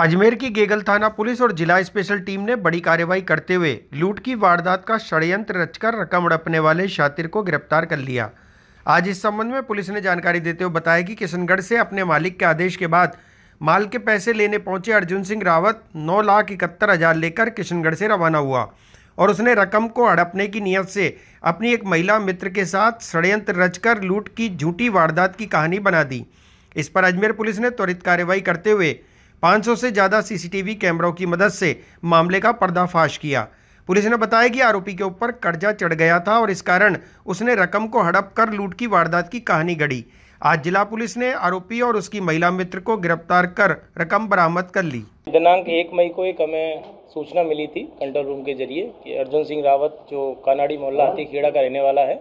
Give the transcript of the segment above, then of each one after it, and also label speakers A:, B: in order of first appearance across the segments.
A: अजमेर की गेगल थाना पुलिस और जिला स्पेशल टीम ने बड़ी कार्रवाई करते हुए लूट की वारदात का षड्यंत्र रचकर रकम हड़पने वाले शातिर को गिरफ्तार कर लिया। आज इस संबंध में पुलिस ने जानकारी देते हुए बताया कि किशनगढ़ से अपने मालिक के आदेश के बाद माल के पैसे लेने पहुंचे अर्जुन सिंह रावत 9,71,000 लेकर किशनगढ़ से रवाना हुआ और उसने रकम को हड़पने की नीयत से अपनी एक महिला मित्र के साथ षड्यंत्र रचकर लूट की झूठी वारदात की कहानी बना दी। इस पर अजमेर पुलिस ने त्वरित कार्रवाई करते हुए 500 से ज़्यादा सीसीटीवी कैमरों की मदद से मामले का पर्दाफाश किया। पुलिस ने बताया कि आरोपी के ऊपर कर्जा चढ़ गया था और इस कारण उसने रकम को हड़प कर लूट की वारदात की कहानी गढ़ी। आज जिला पुलिस ने आरोपी और उसकी महिला मित्र को गिरफ्तार कर रकम बरामद कर ली।
B: दिनांक 1 मई को एक हमें सूचना मिली थी कंट्रोल रूम के जरिए कि अर्जुन सिंह रावत जो कानाड़ी मोहल्ला हाथीखेड़ा का रहने वाला है,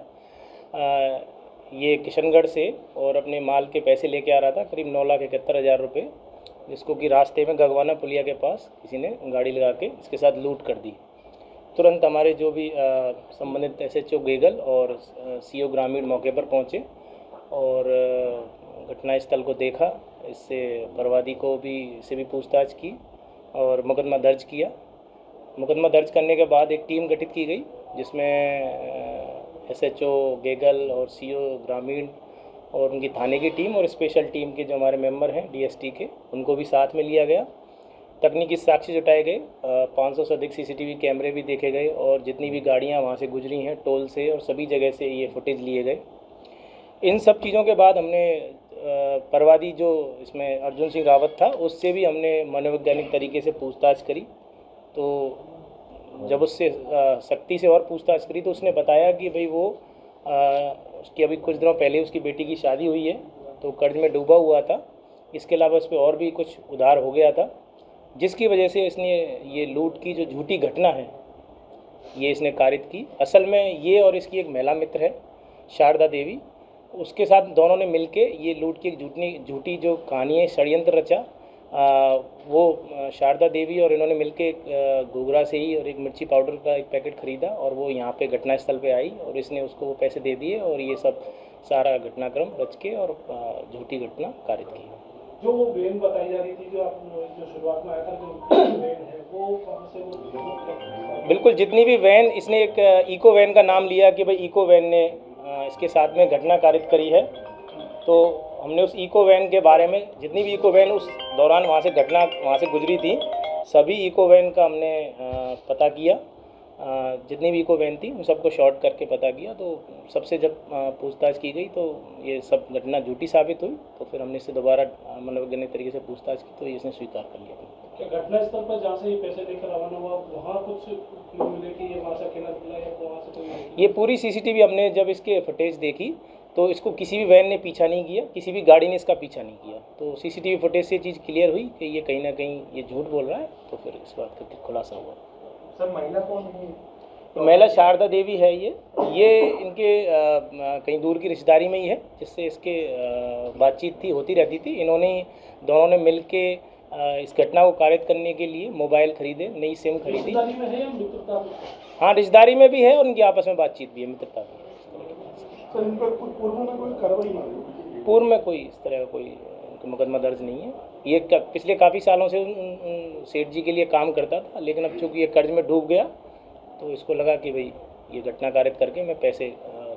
B: ये किशनगढ़ से और अपने माल के पैसे लेके आ रहा था करीब 9,71,000 रुपये, जिसको कि रास्ते में गगवाना पुलिया के पास किसी ने गाड़ी लगा के इसके साथ लूट कर दी। तुरंत हमारे जो भी संबंधित SHO गेगल और CO ग्रामीण मौके पर पहुंचे और घटनास्थल को देखा। इससे परवादी को भी से भी पूछताछ की और मुकदमा दर्ज किया। मुकदमा दर्ज करने के बाद एक टीम गठित की गई जिसमें SHO गेगल और CO ग्रामीण और उनकी थाने की टीम और स्पेशल टीम के जो हमारे मेंबर हैं DST के, उनको भी साथ में लिया गया। तकनीकी साक्ष्य जुटाए गए, 500 से अधिक CCTV कैमरे भी देखे गए और जितनी भी गाड़ियां वहां से गुजरी हैं टोल से और सभी जगह से ये फुटेज लिए गए। इन सब चीज़ों के बाद हमने परवादी जो इसमें अर्जुन सिंह रावत था उससे भी हमने मनोवैज्ञानिक तरीके से पूछताछ करी। तो जब उससे सख्ती से और पूछताछ करी तो उसने बताया कि भाई वो उसकी अभी कुछ दिनों पहले उसकी बेटी की शादी हुई है तो कर्ज में डूबा हुआ था। इसके अलावा उस पर और भी कुछ उधार हो गया था, जिसकी वजह से इसने ये लूट की जो झूठी घटना है ये इसने कारित की। असल में ये और इसकी एक महिला मित्र है शारदा देवी, उसके साथ दोनों ने मिलके ये लूट की एक झूठी जो कहानी है षड्यंत्र रचा। वो शारदा देवी और इन्होंने मिलके एक घूघरा से ही और एक मिर्ची पाउडर का एक पैकेट ख़रीदा और वो यहाँ पे घटनास्थल पे आई और इसने उसको वो पैसे दे दिए और ये सब सारा घटनाक्रम रच के और झूठी घटना कारित की।
C: जो वो वैन बताई जा रही थी जो शुरुआत में आया था, जो वैन है वो कहाँ से?
B: बिल्कुल, जितनी भी वैन, इसने एक इको वैन का नाम लिया कि भाई इको वैन ने इसके साथ में घटना कारित करी है। तो हमने उस इको वैन के बारे में जितनी भी इको वैन उस दौरान वहाँ से गुजरी थी, सभी इको वैन का हमने पता किया। जितनी भी इको वैन थी उन सबको शॉर्ट करके पता किया। तो सबसे जब पूछताछ की गई तो ये सब घटना झूठी साबित हुई। तो फिर हमने इससे दोबारा मनोवैज्ञानिक तरीके से पूछताछ की तो इसने स्वीकार कर लिया।
C: क्या घटनास्थल पर जहाँ से ये पैसे लेकर रवाना हुआ वहाँ कुछ मिले कि ये वहाँ से अकेला निकला या वहाँ से कोई?
B: ये पूरी CCTV हमने जब इसके फुटेज देखी तो इसको किसी भी वैन ने पीछा नहीं किया, किसी भी गाड़ी ने इसका पीछा नहीं किया। तो CCTV फुटेज से चीज़ क्लियर हुई कि ये कहीं ना कहीं ये झूठ बोल रहा है। तो फिर इस बात का खुलासा हुआ।
C: सर, महिला कौन है?
B: तो महिला शारदा देवी है। ये इनके कहीं दूर की रिश्तेदारी में ही है, जिससे इसके बातचीत होती रहती थी। दोनों ने मिल के इस घटना को कारित करने के लिए मोबाइल खरीदे, नई सिम खरीदी।
C: रिश्तेदारी में है या मित्रता?
B: हाँ, रिश्तेदारी में भी है और उनकी आपस में बातचीत भी है, मित्रता भी है।
C: सर, इन पर पूर्व में कोई कार्रवाई नहीं हुई?
B: पूर्व में कोई इस तरह का कोई मुकदमा दर्ज नहीं है। ये पिछले काफ़ी सालों से उन सेठ जी के लिए काम करता था, लेकिन अब चूँकि ये कर्ज में डूब गया तो इसको लगा कि भाई ये घटना कारित करके मैं पैसे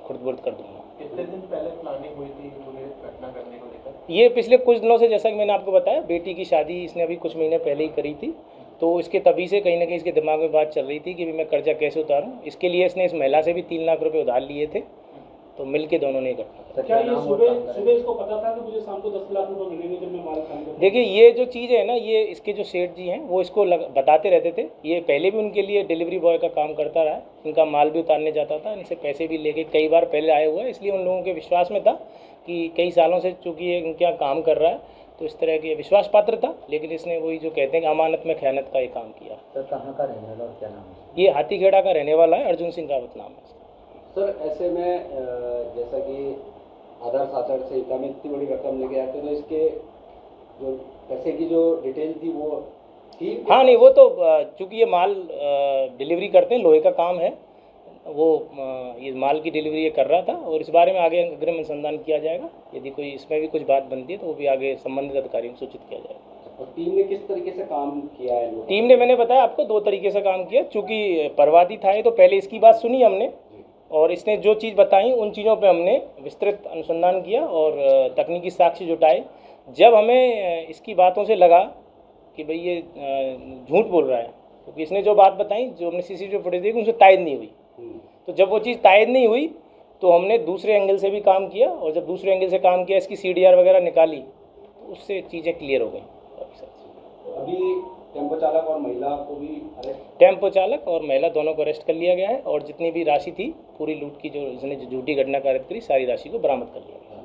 B: खुर्द-बुर्द कर दूंगा।
C: कितने दिन पहले प्लानिंग हुई थी घटना करने को लेकर?
B: ये पिछले कुछ दिनों से, जैसा कि मैंने आपको बताया, बेटी की शादी इसने अभी कुछ महीने पहले ही करी थी। तो इसके तभी से कहीं ना कहीं इसके दिमाग में बात चल रही थी कि मैं कर्जा कैसे उतारूं। इसके लिए इसने इस महिला से भी 3 लाख रुपए उधार लिए थे। तो मिलके दोनों ने घटना।
C: क्या ये सुबह इसको पता था कि मुझे शाम को 10 लाख रुपए मिलेंगे जब मैं माल खाऊंगा?
B: देखिए, ये जो चीज़ है ना, ये इसके जो सेठ जी हैं वो इसको बताते रहते थे। ये पहले भी उनके लिए डिलीवरी बॉय का काम करता रहा है, इनका माल भी उतारने जाता था, इनसे पैसे भी लेके कई बार पहले आया हुआ है। इसलिए उन लोगों के विश्वास में था कि कई सालों से चूँकि ये इनके यहाँ काम कर रहा है तो इस तरह के विश्वास पात्र था। लेकिन इसने वही जो कहते हैं कि अमानत में खयानत का ये काम किया।
D: सर, कहाँ का रहने वाला और क्या नाम है?
B: ये हाथीखेड़ा का रहने वाला है, अर्जुन सिंह रावत नाम है।
D: सर, ऐसे में जैसा कि आधार साधन से इतना में इतनी बड़ी रकम लेके आते तो इसके जो पैसे की जो डिटेल थी वो ठीक?
B: हाँ, नहीं, वो तो चूँकि ये माल डिलीवरी करते हैं, लोहे का काम है, वो ये माल की डिलीवरी ये कर रहा था और इस बारे में आगे अग्रिम अनुसंधान किया जाएगा। यदि कोई इसमें भी कुछ बात बनती है तो वो भी आगे संबंधित अधिकारियों को सूचित किया जाएगा।
D: और टीम ने किस तरीके से काम किया है?
B: टीम ने, मैंने बताया आपको, 2 तरीके से काम किया। चूँकि परवादी था ये, तो पहले इसकी बात सुनी हमने और इसने जो चीज़ बताई उन चीज़ों पे हमने विस्तृत अनुसंधान किया और तकनीकी साक्ष्य जुटाए। जब हमें इसकी बातों से लगा कि भाई ये झूठ बोल रहा है, क्योंकि इसने जो बात बताई, जो हमने सीसीटीवी फुटेज देखी, उनसे तायद नहीं हुई। तो जब वो चीज़ तायद नहीं हुई तो हमने दूसरे एंगल से भी काम किया, और जब दूसरे एंगल से काम किया, इसकी CDR वगैरह निकाली, तो उससे चीज़ें क्लियर हो गई।
D: अभी टेम्पो चालक और महिला को भी अरेस्ट,
B: टेम्पो चालक और महिला दोनों को अरेस्ट कर लिया गया है, और जितनी भी राशि थी पूरी लूट की, जो इसने झूठी घटना कारित करी, सारी राशि को बरामद कर लिया गया है।